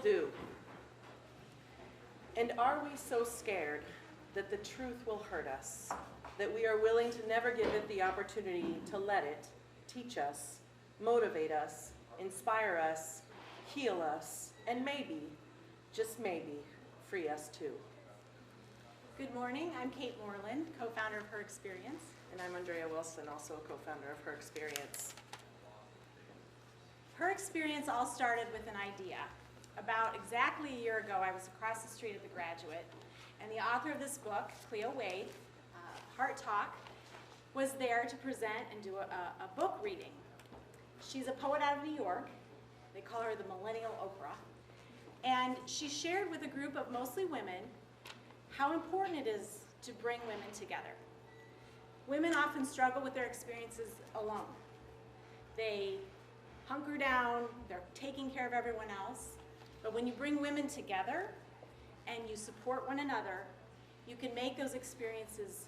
do. And are we so scared that the truth will hurt us, that we are willing to never give it the opportunity to let it teach us, motivate us, inspire us, heal us, and maybe, just maybe, free us too? Good morning, I'm Kate Moreland, co-founder of Her Experience. And I'm Andrea Wilson, also a co-founder of Her Experience. Her Experience all started with an idea. About exactly a year ago, I was across the street at the Graduate, and the author of this book, Cleo Wade, Heart Talk, was there to present and do a book reading. She's a poet out of New York. They call her the Millennial Oprah. And she shared with a group of mostly women how important it is to bring women together. Women often struggle with their experiences alone. They hunker down, they're taking care of everyone else. But when you bring women together and you support one another, you can make those experiences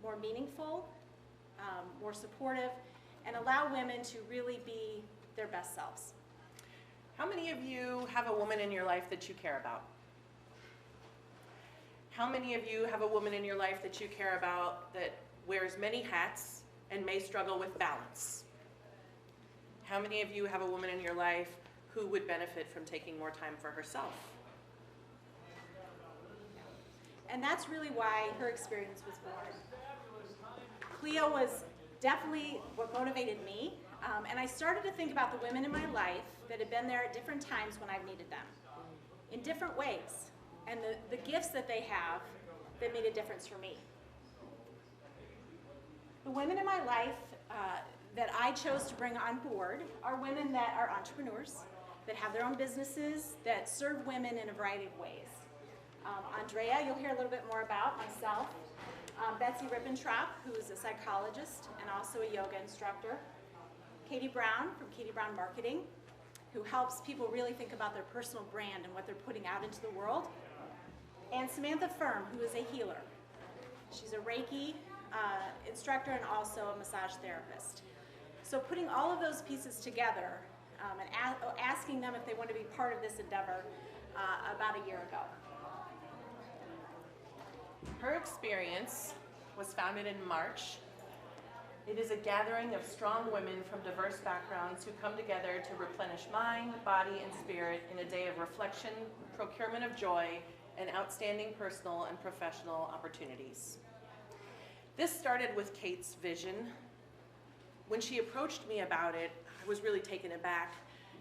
more meaningful, more supportive, and allow women to really be their best selves. How many of you have a woman in your life that you care about? How many of you have a woman in your life that you care about that wears many hats and may struggle with balance? How many of you have a woman in your life who would benefit from taking more time for herself? And that's really why Her Experience was born. Cleo was definitely what motivated me, and I started to think about the women in my life that had been there at different times when I've needed them, in different ways, and the gifts that they have that made a difference for me. The women in my life that I chose to bring on board are women that are entrepreneurs, that have their own businesses, that serve women in a variety of ways. Andrea, you'll hear a little bit more about. Myself. Betsy Rippentrop, who is a psychologist and also a yoga instructor. Katie Brown from Katie Brown Marketing, who helps people really think about their personal brand and what they're putting out into the world. And Samantha Firm, who is a healer. She's a Reiki instructor and also a massage therapist. So putting all of those pieces together and asking them if they want to be part of this endeavor about a year ago. Her Experience was founded in March. It is a gathering of strong women from diverse backgrounds who come together to replenish mind, body, and spirit in a day of reflection, procurement of joy, and outstanding personal and professional opportunities. This started with Kate's vision. When she approached me about it, I was really taken aback.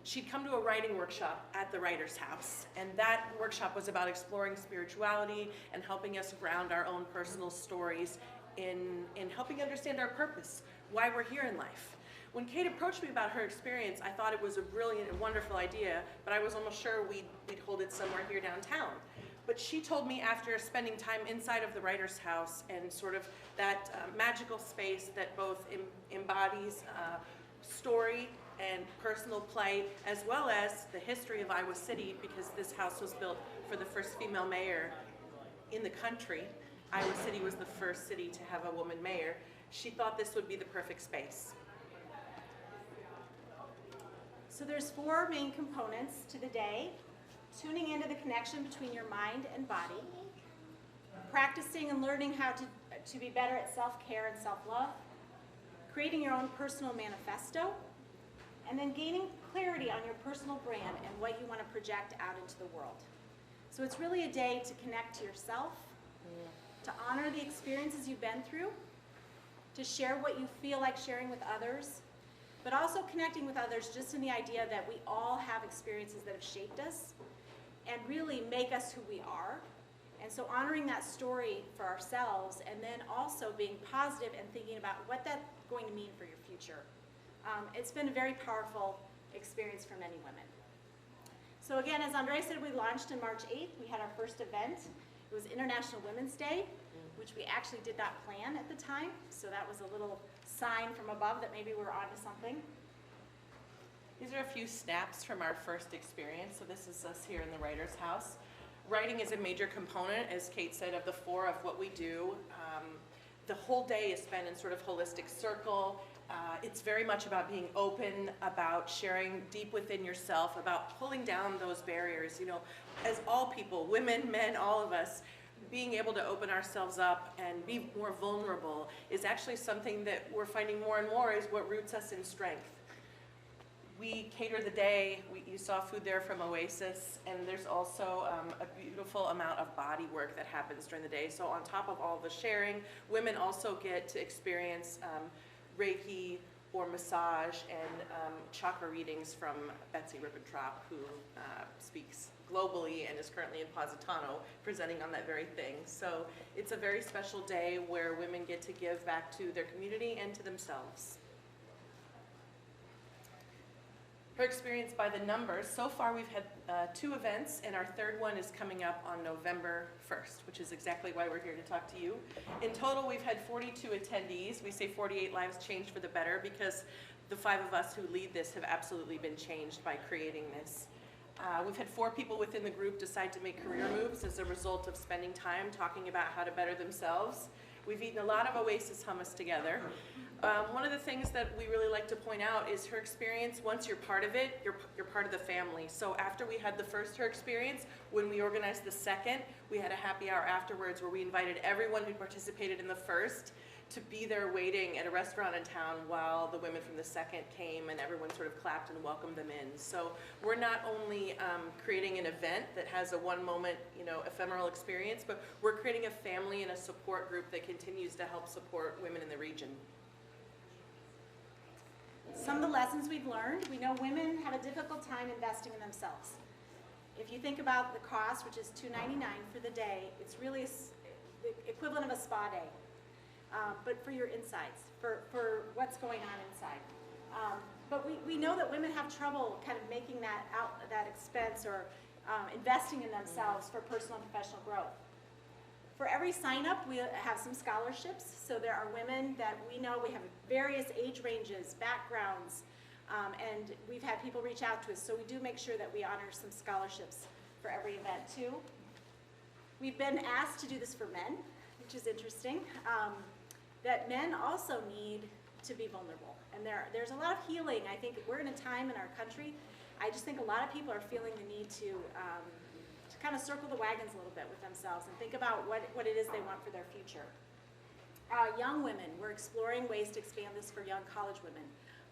She'd come to a writing workshop at the Writer's House, and that workshop was about exploring spirituality and helping us ground our own personal stories in helping understand our purpose, why we're here in life. When Kate approached me about Her Experience, I thought it was a brilliant and wonderful idea, but I was almost sure we'd hold it somewhere here downtown. But she told me after spending time inside of the Writer's House and sort of that magical space that both embodies story and personal play, as well as the history of Iowa City, because this house was built for the first female mayor in the country. Iowa City was the first city to have a woman mayor. She thought this would be the perfect space. So there's 4 main components to the day: tuning into the connection between your mind and body, practicing and learning how to be better at self-care and self-love, creating your own personal manifesto, and then gaining clarity on your personal brand and what you want to project out into the world. So it's really a day to connect to yourself, to honor the experiences you've been through, to share what you feel like sharing with others, but also connecting with others just in the idea that we all have experiences that have shaped us and really make us who we are. And so honoring that story for ourselves, and then also being positive and thinking about what that's going to mean for your future. It's been a very powerful experience for many women. So again, as Andre said, we launched on March 8th. We had our first event. It was International Women's Day, which we actually did not plan at the time. So that was a little sign from above that maybe we're onto something. These are a few snaps from our first experience. So this is us here in the Writer's House. Writing is a major component, as Kate said, of the 4 of what we do. the whole day is spent in sort of holistic circle. It's very much about being open, about sharing deep within yourself, about pulling down those barriers. You know, as all people, women, men, all of us, being able to open ourselves up and be more vulnerable is actually something that we're finding more and more is what roots us in strength. We cater the day. You saw food there from Oasis, and there's also a beautiful amount of body work that happens during the day. So on top of all the sharing, women also get to experience Reiki or massage and chakra readings from Betsy Ribbentrop, who speaks globally and is currently in Positano presenting on that very thing. So it's a very special day where women get to give back to their community and to themselves. Her experience by the numbers, so far we've had 2 events, and our third one is coming up on November 1st, which is exactly why we're here to talk to you. In total, we've had 42 attendees. We say 48 lives changed for the better because the 5 of us who lead this have absolutely been changed by creating this. We've had 4 people within the group decide to make career moves as a result of spending time talking about how to better themselves. We've eaten a lot of Oasis hummus together. One of the things that we really like to point out is her experience. Once you're part of it, you're part of the family. So after we had the first her experience, when we organized the second, we had a happy hour afterwards where we invited everyone who participated in the first to be there waiting at a restaurant in town while the women from the second came and everyone sort of clapped and welcomed them in. So we're not only creating an event that has a one moment, you know, ephemeral experience, but we're creating a family and a support group that continues to help support women in the region. Some of the lessons we've learned, we know women have a difficult time investing in themselves. If you think about the cost, which is $2.99 for the day, it's really the equivalent of a spa day. But for your insides, for what's going on inside. But we know that women have trouble kind of making that expense or investing in themselves for personal and professional growth. For every sign up, we have some scholarships. So there are women that we know, we have various age ranges, backgrounds, and we've had people reach out to us. So we do make sure that we honor some scholarships for every event too. We've been asked to do this for men, which is interesting. That men also need to be vulnerable. And there's a lot of healing. I think we're in a time in our country, I just think a lot of people are feeling the need to kind of circle the wagons a little bit with themselves and think about what it is they want for their future. Young women, we're exploring ways to expand this for young college women.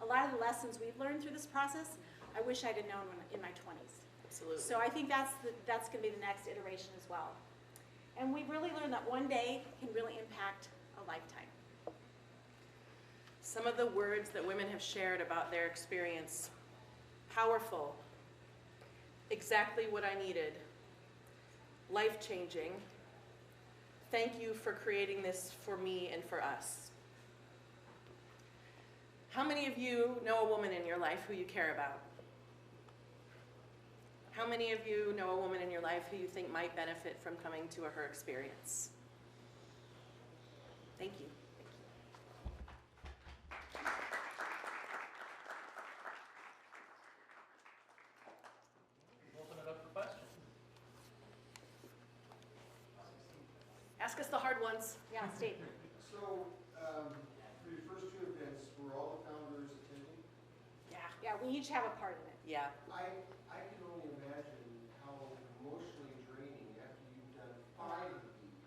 A lot of the lessons we've learned through this process, I wish I'd have known in my 20s. Absolutely. So I think that's going to be the next iteration as well. And we've really learned that one day can really impact a lifetime. Some of the words that women have shared about their experience: powerful, exactly what I needed, life-changing, thank you for creating this for me and for us. How many of you know a woman in your life who you care about? How many of you know a woman in your life who you think might benefit from coming to her experience? Thank you. Open it up for questions. Ask us the hard ones. Yeah, Steve. So, for your first 2 events, were all the founders attending? Yeah, we each have a part in it. Yeah. I can only imagine how emotionally draining after you've done 5 of these,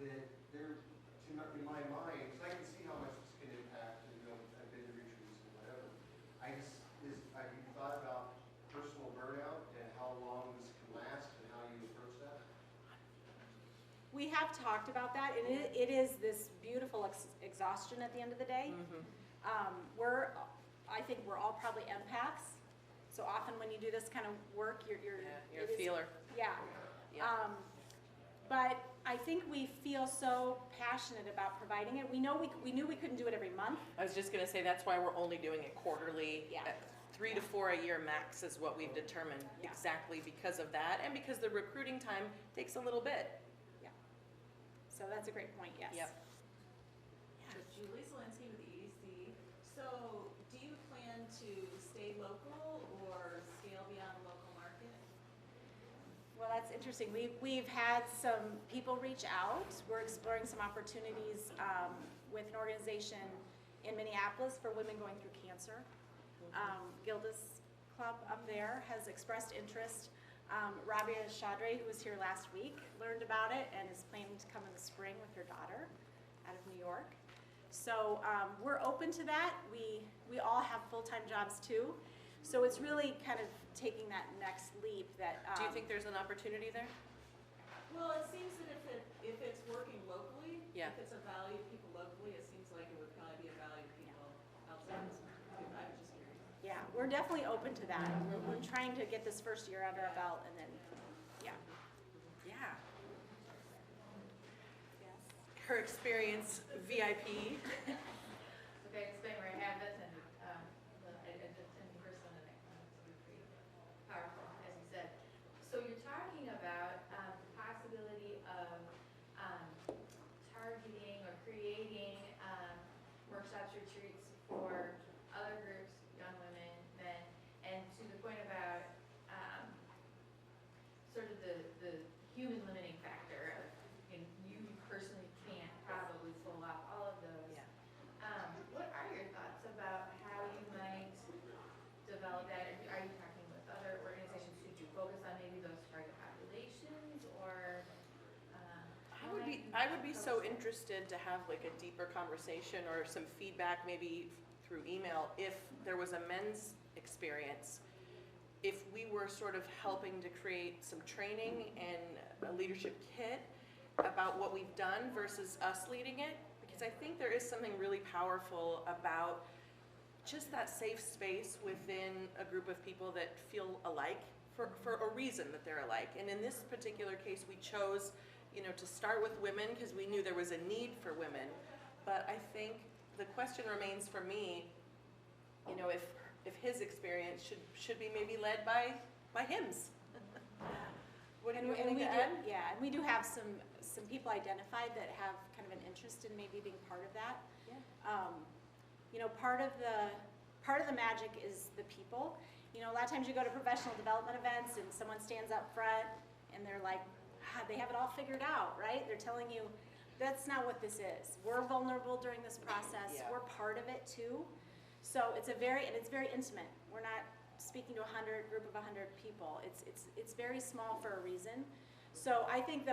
that they're, in my mind, because I can see how much this can impact, you know, I've been to retreats and whatever. Have you thought about personal burnout and how long this can last and how you approach that? We have talked about that, and it is this beautiful exhaustion at the end of the day. Mm-hmm. I think we're all probably empaths. So often when you do this kind of work, you're a feeler. Yeah. Yeah. But I think we feel so passionate about providing it. We knew we couldn't do it every month. I was just going to say that's why we're only doing it quarterly. Yeah. 3 to 4 a year max is what we've determined, Yeah. exactly because of that, and because the recruiting time takes a little bit. So that's a great point, yes. Yep. So Julie Zielinski with EDC. So do you plan to stay local or scale beyond the local market? Well, That's interesting. We've had some people reach out. We're exploring some opportunities with an organization in Minneapolis for women going through cancer. Gilda's Club up there has expressed interest. Rabia Chadre, who was here last week, learned about it and is planning to come in the spring with her daughter out of New York. So we're open to that. We all have full-time jobs too. So it's really kind of taking that next leap that. Do you think there's an opportunity there? Well, it seems that if it's working locally, Yeah. if it's a value to people locally, it seems like it would probably be a value to people outside. I was just curious. Yeah, we're definitely open to that. We're trying to get this first year under our belt and then, yeah. Yeah. Yes. Her experience, VIP. Okay, explain where I have this, and I just in the first one, and it's pretty powerful, as you said. So you're talking about the possibility of targeting or creating workshops, retreats for other groups, young women, men, and to the point about sort of the human limiting factor of, you personally can't probably pull off all of those. Yeah. What are your thoughts about how you might develop that? Are you talking with other organizations? Should you focus on maybe those target populations, or? I would be so interested to have like a deeper conversation or some feedback, maybe through email, if there was a men's experience, if we were sort of helping to create some training and a leadership kit about what we've done versus us leading it, because I think there is something really powerful about just that safe space within a group of people that feel alike for a reason that they're alike. And in this particular case, we chose, to start with women because we knew there was a need for women. But I think the question remains for me, if his experience should be maybe led by hymns. What do you think, Ed? Yeah, and we do have some people identified that have kind of an interest in maybe being part of that. Yeah. Part of the magic is the people. A lot of times you go to professional development events and someone stands up front and they're like, they have it all figured out, right? They're telling you that's not what this is. We're vulnerable during this process. Yeah. We're part of it too. So it's very intimate. We're not speaking to a group of 100 people. It's very small for a reason. So I think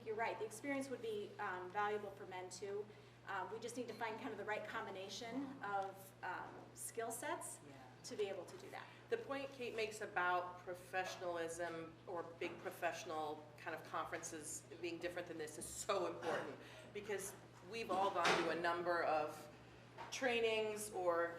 you're right. The experience would be valuable for men too. We just need to find kind of the right combination of skill sets to be able to do that. The point Kate makes about professionalism or big professional kind of conferences being different than this is so important, because we've all gone to a number of trainings or,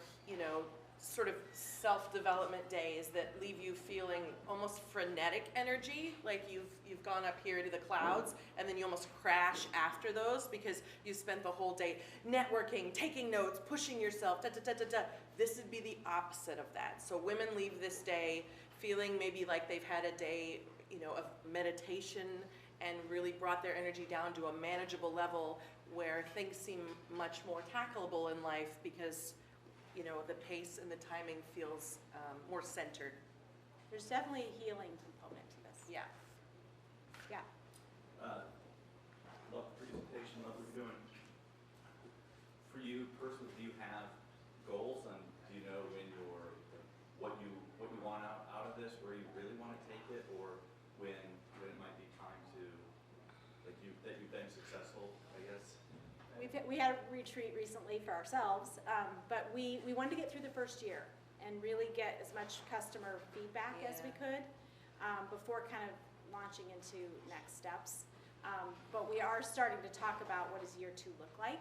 sort of self-development days that leave you feeling almost frenetic energy, like you've gone up here to the clouds and then you almost crash after those because you spent the whole day networking, taking notes, pushing yourself, This would be the opposite of that. So women leave this day feeling maybe like they've had a day, of meditation and really brought their energy down to a manageable level where things seem much more tackleable in life because the pace and the timing feels more centered. There's definitely a healing component to this. Yeah. Yeah. Love the presentation, love what you're doing. For you personally, do you have goals, and do you know what you want out of this, where you really want to take it, or when it might be time to, that you've been successful, I guess? We had a retreat recently for ourselves, but we wanted to get through the first year and really get as much customer feedback as we could before kind of launching into next steps. But we are starting to talk about what does year 2 look like.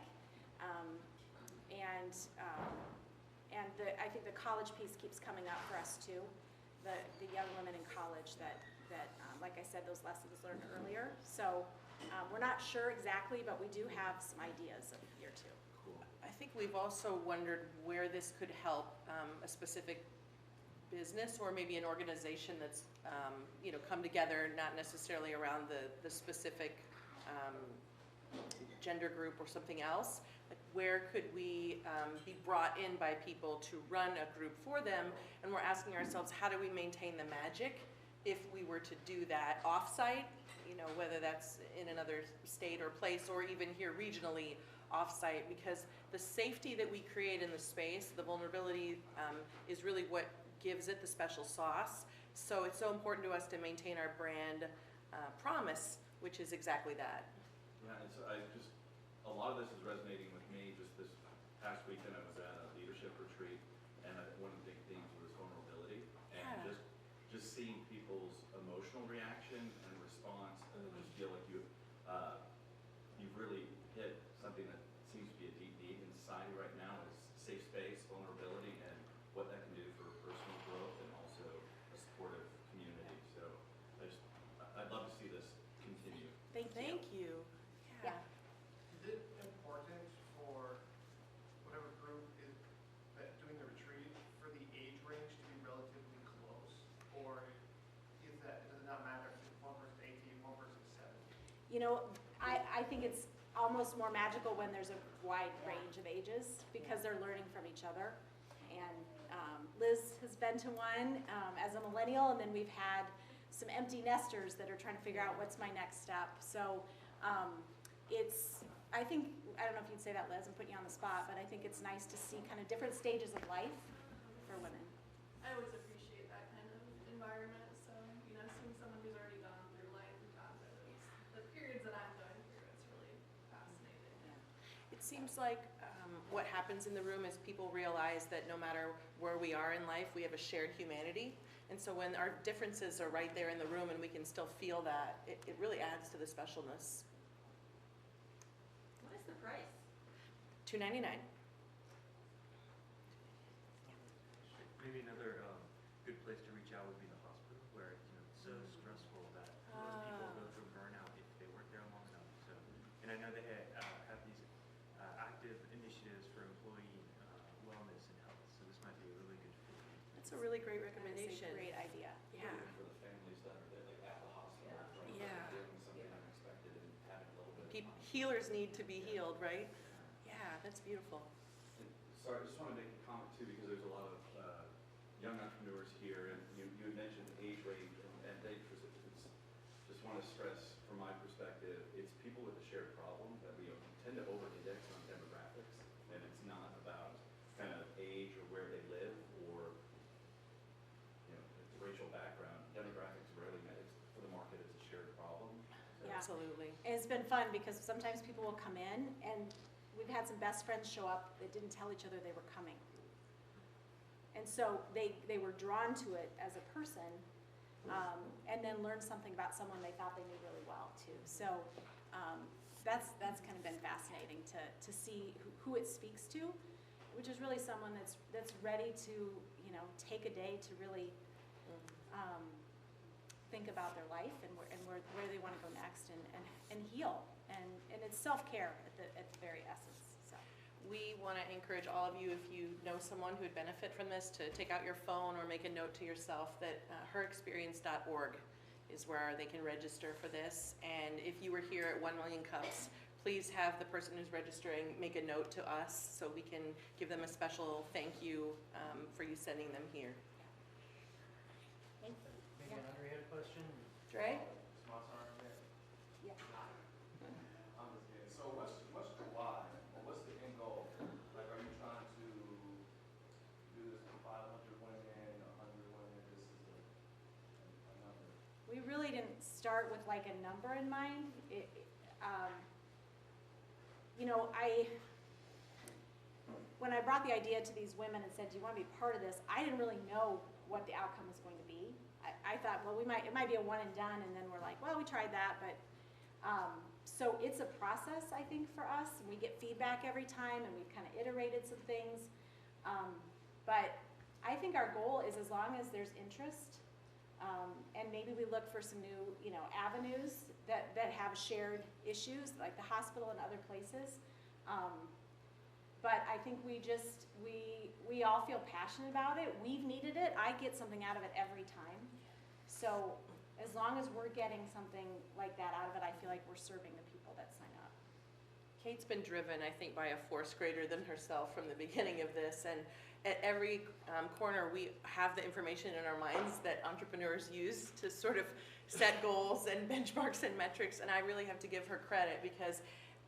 I think the college piece keeps coming up for us too. The young women in college that like I said, those lessons learned earlier. So we're not sure exactly, but we do have some ideas of year 2. Cool. I think we've also wondered where this could help a specific business or maybe an organization that's come together, not necessarily around the specific gender group or something else. Like, where could we be brought in by people to run a group for them? And we're asking ourselves, how do we maintain the magic if we were to do that off-site, you know, whether that's in another state or place, or even here regionally off-site, because the safety that we create in the space, the vulnerability, is really what gives it the special sauce. So it's so important to us to maintain our brand promise, which is exactly that. Yeah, and so a lot of this is resonating with me. Just this past weekend, I was at a leadership retreat, and one of the big themes was vulnerability, and Yeah. just seeing people's emotional reaction and response. I just feel like you've really hit something that seems to be a deep need in society right now, is safe space, vulnerability, and what that can do for personal growth and also a supportive community. So I'd love to see this continue. Thank you. Yeah. Is it important for whatever group is that doing the retreat for the age range to be relatively close? Or does it not matter if one person's 18, one person's 70? You know, I think it's almost more magical when there's a wide range of ages, because they're learning from each other. And Liz has been to one as a millennial, and then we've had some empty nesters that are trying to figure out what's my next step. So I think, I don't know if you'd say that, Liz, I'm putting you on the spot, but I think it's nice to see kind of different stages of life for women. I always appreciate that kind of environment, so, you know, seeing someone who's already gone through life and gone through the periods that I'm going through, it's really fascinating. It seems like what happens in the room is people realize that no matter where we are in life, we have a shared humanity. And so when our differences are right there in the room and we can still feel that, it really adds to the specialness. What is the price? $2.99. Maybe another good place to reach out would be the hospital, where it's so stressful that most people go through burnout if they work there long enough. So, and I know they have these active initiatives for employee wellness and health. So this might be a really good fit. That's a really great That is a recommendation. great idea. Yeah. Even for the families that are there, like at the hospital, right? Yeah. Doing something unexpected and having a little bit of time. Healers need to be healed, right? Yeah, that's beautiful. Sorry, I just want to make a comment too, because there's a lot of young entrepreneurs here, and you had mentioned age range, and thank you for just want to stress from my perspective, it's people with a shared problem that we tend to over-index on demographics, and it's not about kind of age or where they live or racial background. Demographics rarely for the market is a shared problem. So Yeah. Absolutely. And it's been fun because sometimes people will come in, and we've had some best friends show up that didn't tell each other they were coming. And so they were drawn to it as a person, and then learned something about someone they thought they knew really well too. So that's kind of been fascinating to see who it speaks to, which is really someone that's ready to take a day to really think about their life and where they want to go next and heal, and it's self-care at the very essence. So We want to encourage all of you, if you know someone who would benefit from this, to take out your phone or make a note to yourself that herexperience.org is where they can register for this. And if you were here at 1 Million Cups, please have the person who's registering make a note to us so we can give them a special thank you for you sending them here. thank you. Maybe Andre had a question? Dre? Small arm there. Yeah. I'm just kidding. So what's the why? Or what's the end goal? Like, are you trying to do this for 500 women, 100 women? This is a number. We really didn't start with like a number in mind. When I brought the idea to these women and said, do you want to be part of this? I didn't really know what the outcome was going to be. I thought, well, it might be a one and done, and then we're like, well, we tried that, but, so it's a process, I think, for us, and we get feedback every time, and we've kind of iterated some things. But I think our goal is, as long as there's interest, and maybe we look for some new, avenues that have shared issues, like the hospital and other places. But I think we all feel passionate about it. We've needed it. I get something out of it every time. So as long as we're getting something like that out of it, I feel like we're serving the people that sign up. Kate's been driven, I think, by a force greater than herself from the beginning of this. And at every corner, we have the information in our minds that entrepreneurs use to sort of set goals and benchmarks and metrics. And I really have to give her credit because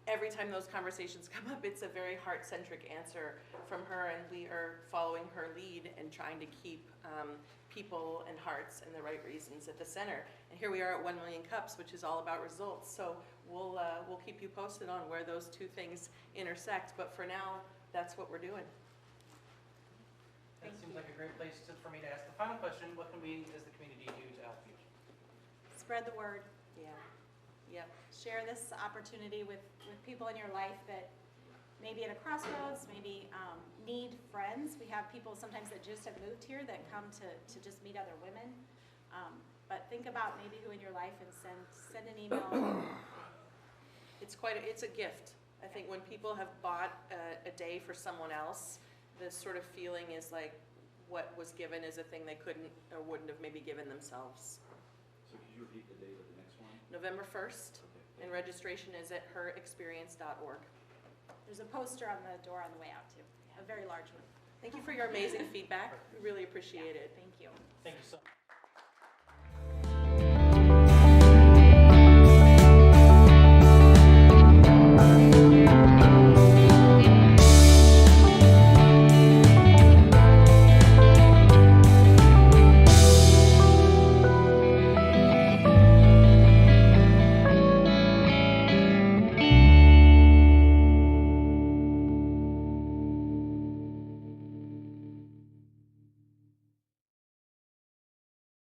every time those conversations come up, it's a very heart-centric answer from her. And we are following her lead and trying to keep people and hearts and the right reasons at the center. And here we are at 1 million cups, which is all about results. So we'll keep you posted on where those two things intersect. But for now, that's what we're doing. That seems like a great place for me to ask the final question. What can we, as the community, do to help you? Spread the word. Yeah. Yep. Share this opportunity with people in your life that maybe at a crossroads, maybe need friends. We have people sometimes that just have moved here that come to just meet other women. But think about maybe who in your life and send an email. It's it's a gift. I think when people have bought a day for someone else, the sort of feeling is like what was given is a thing they couldn't or wouldn't have maybe given themselves. So could you repeat the date of the next one? November 1st, Okay. and registration is at herexperience.org. There's a poster on the door on the way out too, a very large one. Thank you for your amazing feedback. We really appreciate it. Thank you. Thank you so much.